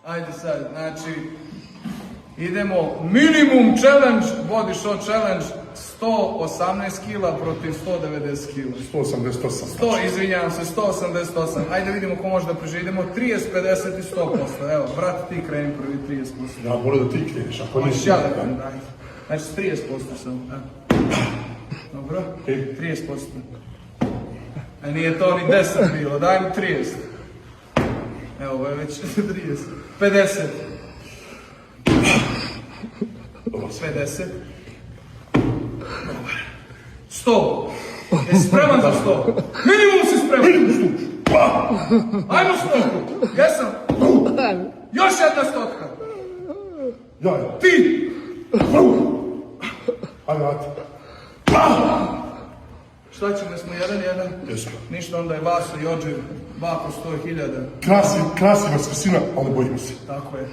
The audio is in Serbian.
Ajde sad, znači, idemo minimum challenge, body shot challenge, 118 kila protiv 190 kila. 188. 100, izvinjavam se, 188. Ajde vidimo ko može da preživi. Idemo 30, 50 i 100%. Evo, brat, ti kreni prvi 30%. Ja moram da ti kreneš, ako Hoćeš nisi. ja da krenem, daj. Znači, 30% samo. Dobro? 30%. A nije to ni 10 bilo, daj mi 30. Evo, ovo je već 30. 50. 50. 100. Jesi spreman za 100? Minimum si spreman. Ajmo 100. Jesam. Još jedna stotka. Ja. Ti. Ajde, ajde. Šta ćemo, smo 1-1? Jesmo. Ništa, onda je Vaso i Ođer. Vako 100.000. Krasi vas visina, ali bojimo se. Tako je.